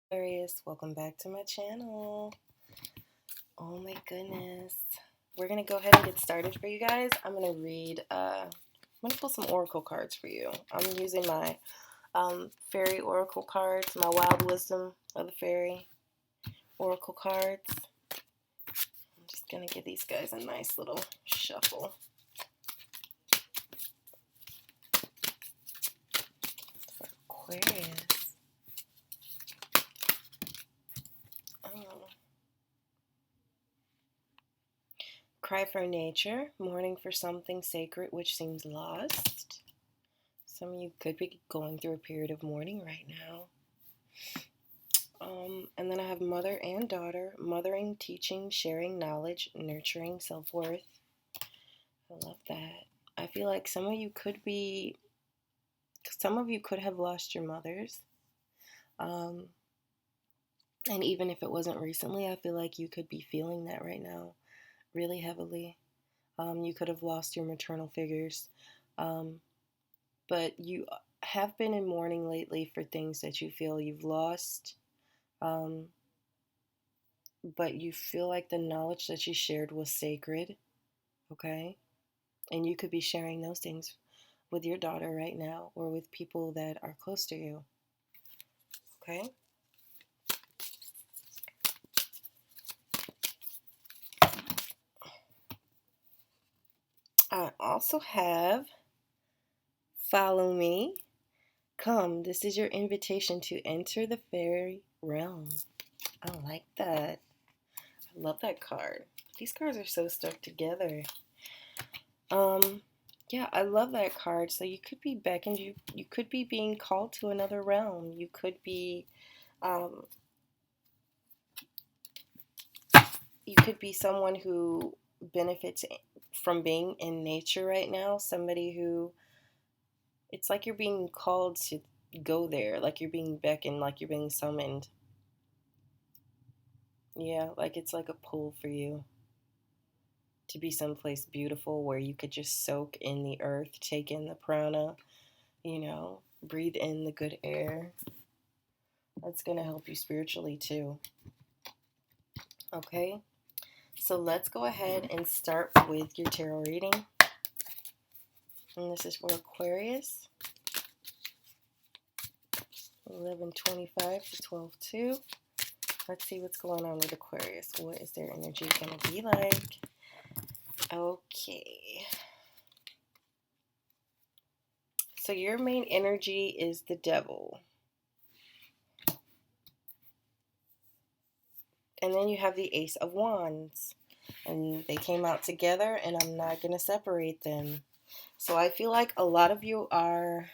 Aquarius, welcome back to my channel. Oh my goodness. We're going to go ahead and get started for you guys. I'm going to pull some oracle cards for you. I'm using my fairy oracle cards, my wild wisdom of the fairy oracle cards. I'm just going to give these guys a nice little shuffle. For Aquarius. Cry for nature, mourning for something sacred which seems lost. Some of you could be going through a period of mourning right now. And then I have mother and daughter, mothering, teaching, sharing knowledge, nurturing, self-worth. I love that. I feel like some of you could have lost your mothers. And even if it wasn't recently, I feel like you could be feeling that right now really heavily. You could have lost your maternal figures. But you have been in mourning lately for things that you feel you've lost. But you feel like the knowledge that you shared was sacred. Okay? And you could be sharing those things with your daughter right now or with people that are close to you. Okay? I also have follow me. Come, this is your invitation to enter the fairy realm. I like that. I love that card. These cards are so stuck together. Yeah, I love that card. So you could be beckoned, you could be being called to another realm. You could be someone who benefits from being in nature right now. Somebody who, it's like you're being called to go there, like you're being beckoned, like you're being summoned. Yeah, like it's like a pull for you to be someplace beautiful where you could just soak in the earth, take in the prana, breathe in the good air. That's going to help you spiritually too. Okay, so let's go ahead and start with your tarot reading. And this is for Aquarius, 11/25 to 12/2. Let's see what's going on with Aquarius. What is their energy going to be like? Okay. So your main energy is the devil. And then you have the Ace of Wands. And they came out together, and I'm not going to separate them. So I feel like a lot of you are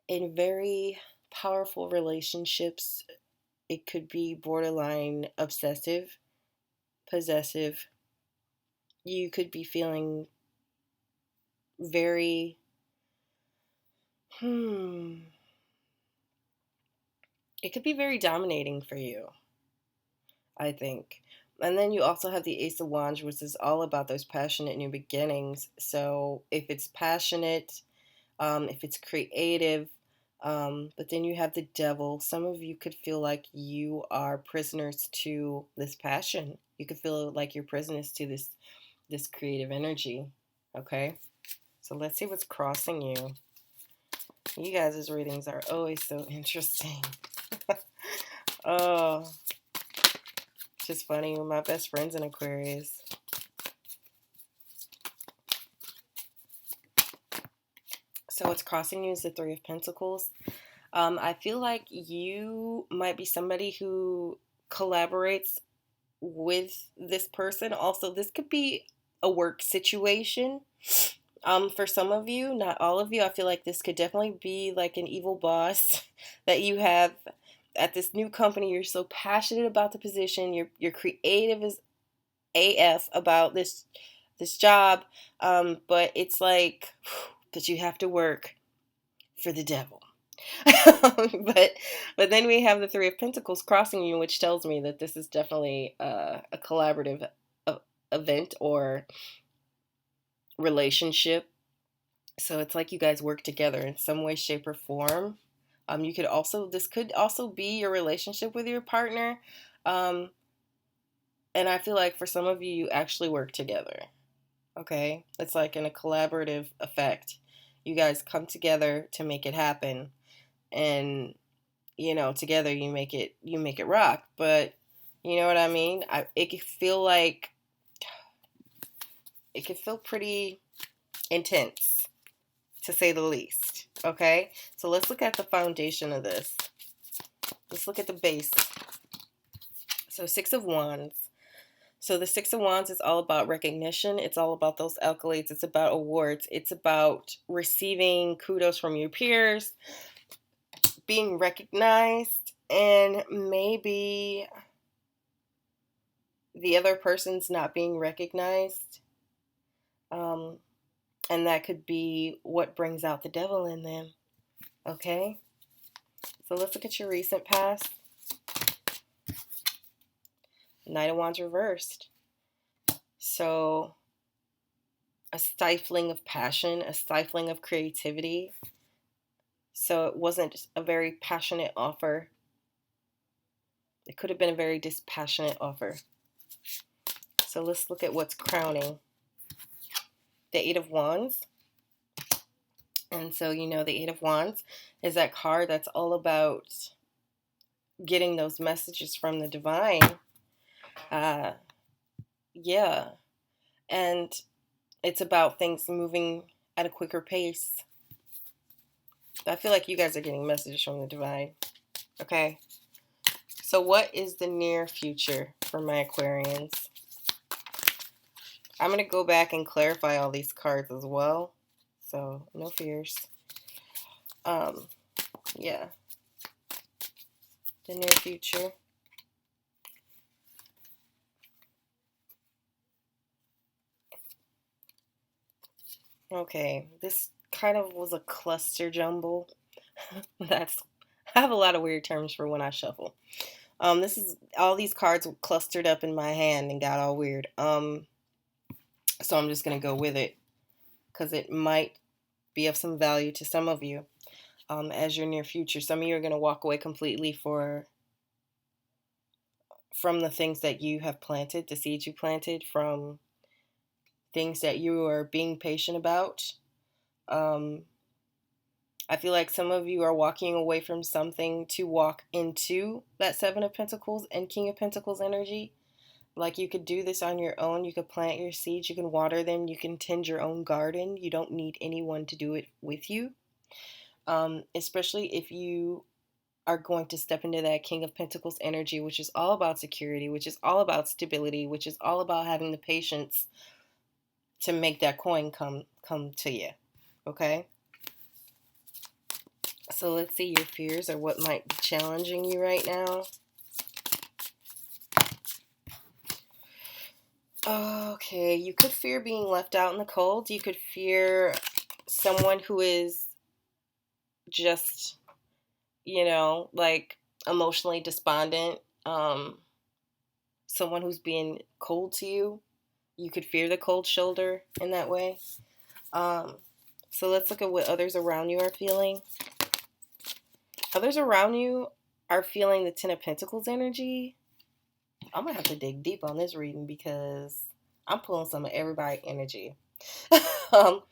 in very powerful relationships. It could be borderline obsessive, possessive. You could be feeling very, it could be very dominating for you, I think. And then you also have the Ace of Wands, which is all about those passionate new beginnings. So if it's passionate, if it's creative, but then you have the devil. Some of you could feel like you are prisoners to this passion. You could feel like you're prisoners to this creative energy. Okay? So let's see what's crossing you. You guys' readings are always so interesting. Oh, it's just funny. My best friend's in Aquarius. So what's crossing you is the Three of Pentacles. I feel like you might be somebody who collaborates with this person. Also, this could be a work situation. For some of you, not all of you, I feel like this could definitely be like an evil boss that you have at this new company. You're so passionate about the position. You're creative as AF about this job, but it's like that you have to work for the devil. but then we have the Three of Pentacles crossing you, which tells me that this is definitely a collaborative event or relationship. So it's like you guys work together in some way, shape, or form. You could also, this could also be your relationship with your partner. Um, and I feel like for some of you, you actually work together. Okay? It's like in a collaborative effect. You guys come together to make it happen. And, together you make it rock. But you know what I mean? It could feel pretty intense, to say the least. Okay? So let's look at the foundation of this. Let's look at the base. So Six of Wands. So the Six of Wands is all about recognition. It's all about those accolades. It's about awards. It's about receiving kudos from your peers, being recognized, and maybe the other person's not being recognized. And that could be what brings out the devil in them. Okay? So let's look at your recent past. Knight of Wands reversed. So a stifling of passion, a stifling of creativity. So it wasn't a very passionate offer. It could have been a very dispassionate offer. So let's look at what's crowning. The Eight of Wands. And so, the Eight of Wands is that card that's all about getting those messages from the divine. Yeah. And it's about things moving at a quicker pace. I feel like you guys are getting messages from the divine. Okay. So what is the near future for my Aquarians? I'm going to go back and clarify all these cards as well. So no fears. Yeah. The near future. Okay, this kind of was a cluster jumble. I have a lot of weird terms for when I shuffle. This is all these cards clustered up in my hand and got all weird. So I'm just gonna go with it because it might be of some value to some of you. As your near future, some of you are gonna walk away completely from the things that you have planted, the seeds you planted, from things that you are being patient about. I feel like some of you are walking away from something to walk into that Seven of Pentacles and King of Pentacles energy. Like you could do this on your own. You could plant your seeds. You can water them. You can tend your own garden. You don't need anyone to do it with you. Especially if you are going to step into that King of Pentacles energy, which is all about security, which is all about stability, which is all about having the patience to make that coin come to you. Okay? So let's see your fears or what might be challenging you right now. Okay, you could fear being left out in the cold. You could fear someone who is just, like emotionally despondent. Someone who's being cold to you. You could fear the cold shoulder in that way. So let's look at what others around you are feeling. Others around you are feeling the Ten of Pentacles energy. I'm going to have to dig deep on this reading because I'm pulling some of everybody's energy. So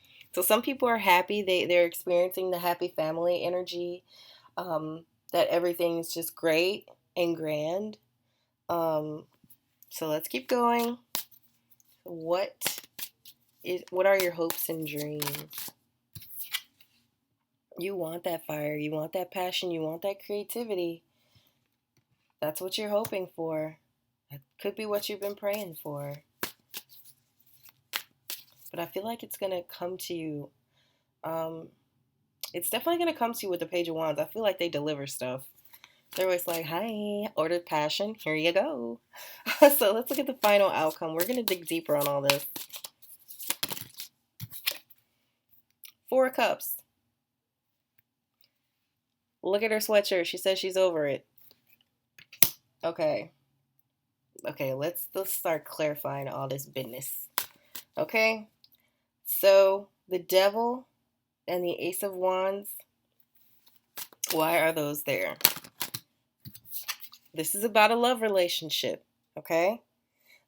some people are happy. They're experiencing the happy family energy, that everything's just great and grand. So let's keep going. What are your hopes and dreams? You want that fire. You want that passion. You want that creativity. That's what you're hoping for. That could be what you've been praying for. But I feel like it's going to come to you. It's definitely going to come to you with the Page of Wands. I feel like they deliver stuff. They're always like, hi, ordered passion. Here you go. So let's look at the final outcome. We're going to dig deeper on all this. Four of Cups. Look at her sweatshirt. She says she's over it. Okay, let's start clarifying all this business. Okay, so the Devil and the Ace of Wands Why are those there? This is about a love relationship, okay?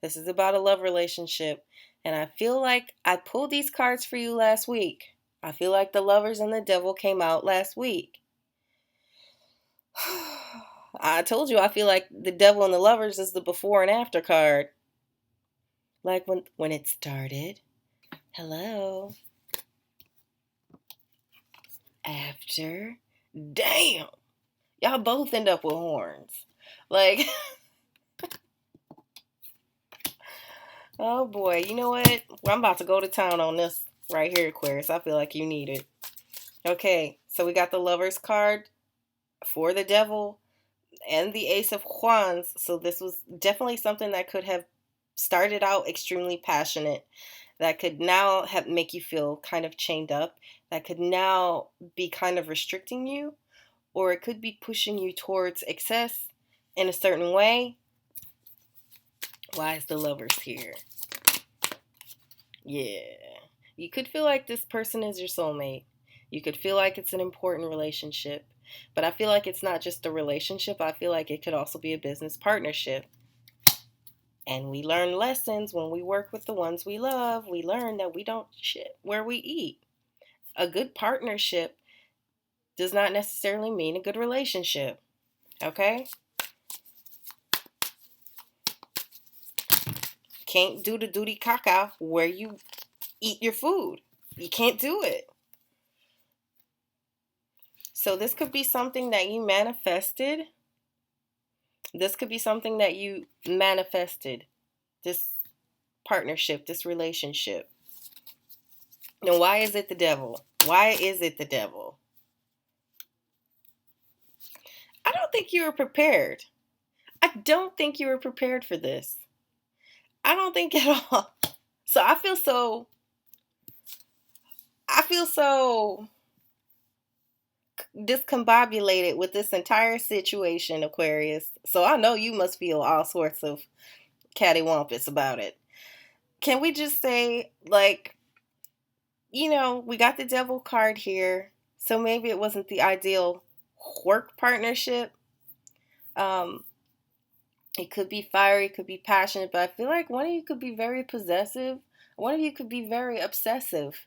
This is about a love relationship. And I feel like I pulled these cards for you last week. I feel like the Lovers and the Devil came out last week. I told you I feel like the Devil and the Lovers is the before and after card. Like when it started. Hello. After. Damn. Y'all both end up with horns. Like, oh boy. You know what? Well, I'm about to go to town on this right here, Aquarius. I feel like you need it. Okay, so we got the Lovers card for the Devil and the Ace of Wands. So this was definitely something that could have started out extremely passionate, that could now make you feel kind of chained up, that could now be kind of restricting you, or it could be pushing you towards excess in a certain way. Why is the Lovers here? Yeah. You could feel like this person is your soulmate. You could feel like it's an important relationship. But I feel like it's not just a relationship. I feel like it could also be a business partnership. And we learn lessons when we work with the ones we love. We learn that we don't shit where we eat. A good partnership does not necessarily mean a good relationship. Okay? Can't do the duty caca where you eat your food. You can't do it. So this could be something that you manifested. This could be something that you manifested. This partnership, this relationship. Now, why is it the Devil? Why is it the Devil? I don't think you were prepared. I don't think you were prepared for this. I don't think at all. So I feel so discombobulated with this entire situation, Aquarius. So I know you must feel all sorts of cattywampus about it. Can we just say, like, we got the Devil card here, so maybe it wasn't the ideal work partnership. It could be fiery, it could be passionate, but I feel like one of you could be very possessive. One of you could be very obsessive.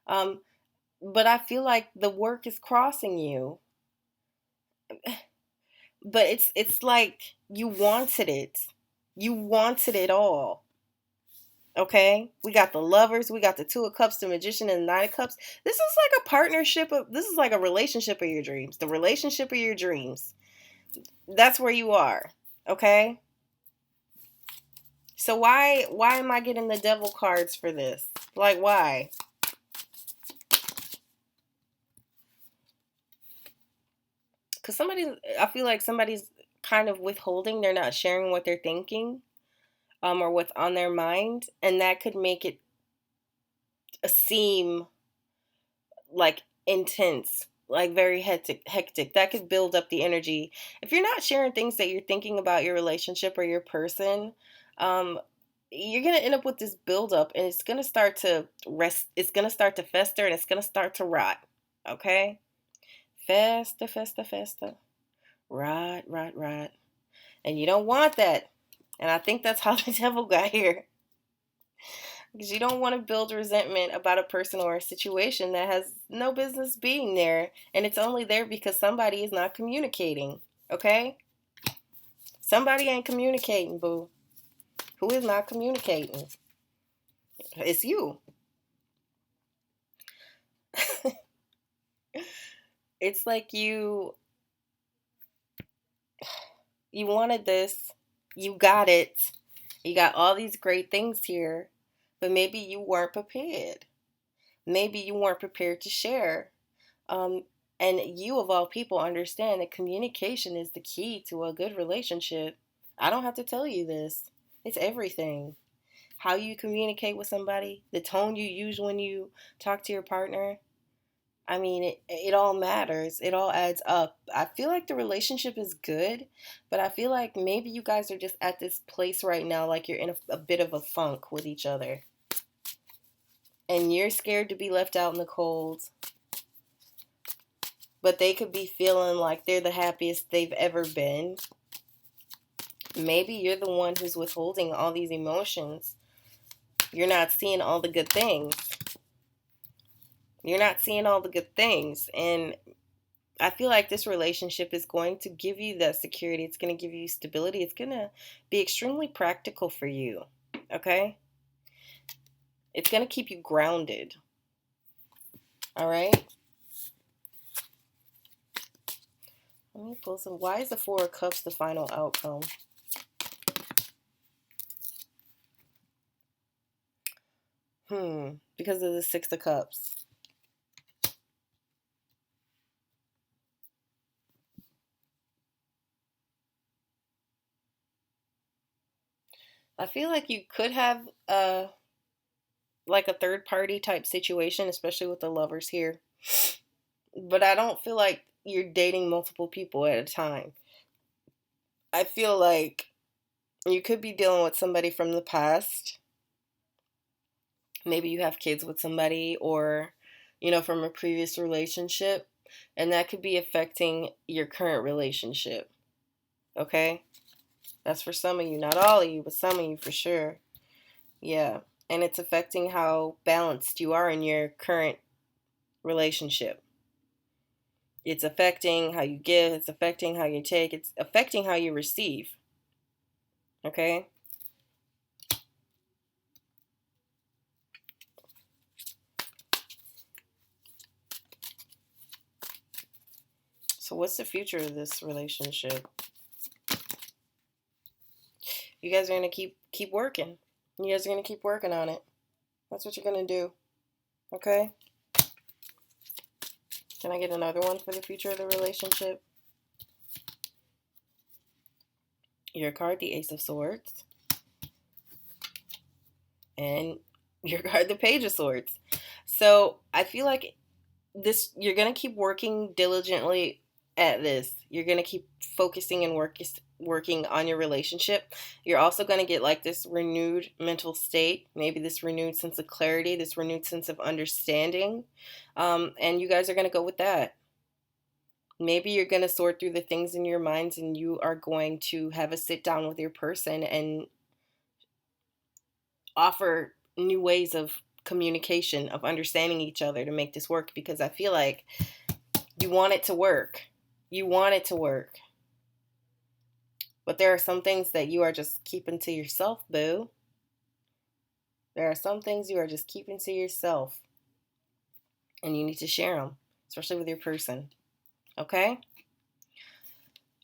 Um, but I feel like the work is crossing you. But it's like you wanted it. You wanted it all. Okay? We got the Lovers, we got the Two of Cups, the Magician, and the Nine of Cups. This is like a partnership this is like a relationship of your dreams. The relationship of your dreams. That's where you are. Okay? So why am I getting the Devil cards for this? Like, why? Because I feel like somebody's kind of withholding. They're not sharing what they're thinking, or what's on their mind, and that could make it seem like intense, like very hectic. That could build up the energy. If you're not sharing things that you're thinking about your relationship or your person, um, you're gonna end up with this buildup, and it's gonna start to rest. It's gonna start to fester, and it's gonna start to rot. Okay, festa, rot, and you don't want that. And I think that's how the Devil got here. Because you don't want to build resentment about a person or a situation that has no business being there. And it's only there because somebody is not communicating. Okay? Somebody ain't communicating, boo. Who is not communicating? It's you. It's like you wanted this. You got it. You got all these great things here. But maybe you weren't prepared. Maybe you weren't prepared to share. Um, and you, of all people, understand that communication is the key to a good relationship. I don't have to tell you this. It's everything. How you communicate with somebody, the tone you use when you talk to your partner. I mean, it all matters. It all adds up. I feel like the relationship is good, but I feel like maybe you guys are just at this place right now, like you're in a bit of a funk with each other. And you're scared to be left out in the cold. but they could be feeling like they're the happiest they've ever been. Maybe you're the one who's withholding all these emotions. You're not seeing all the good things. You're not seeing all the good things. And I feel like this relationship is going to give you that security. It's going to give you stability. It's going to be extremely practical for you. Okay? It's going to keep you grounded. All right? Let me pull some. Why is the Four of Cups the final outcome? Because of the Six of Cups. I feel like you could have like a third party type situation, especially with the lovers here. But I don't feel like you're dating multiple people at a time. I feel like you could be dealing with somebody from the past. Maybe you have kids with somebody, or, from a previous relationship. And that could be affecting your current relationship. Okay? That's for some of you. Not all of you, but some of you for sure. Yeah. And it's affecting how balanced you are in your current relationship. It's affecting how you give. It's affecting how you take. It's affecting how you receive. Okay? So what's the future of this relationship? You guys are going to keep working. You guys are going to keep working on it. That's what you're going to do. Okay? Can I get another one for the future of the relationship? Your card, the Ace of Swords. And your card, the Page of Swords. So I feel like you're going to keep working diligently at this. You're going to keep focusing and working on your relationship. You're also going to get like this renewed mental state, maybe this renewed sense of clarity, this renewed sense of understanding. And you guys are going to go with that. Maybe you're going to sort through the things in your minds, and you are going to have a sit down with your person and offer new ways of communication, of understanding each other to make this work, because I feel like you want it to work. You want it to work. But there are some things that you are just keeping to yourself, boo. There are some things you are just keeping to yourself. And you need to share them, especially with your person. Okay?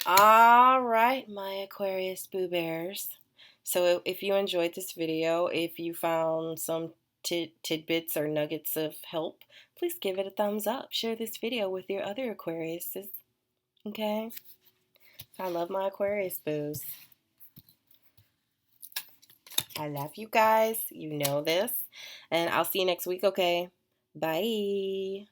All right, my Aquarius Boo Bears. So if you enjoyed this video, if you found some tidbits or nuggets of help, please give it a thumbs up. Share this video with your other Aquariuses. Okay? I love my Aquarius Boos. I love you guys. You know this. And I'll see you next week, okay? Bye.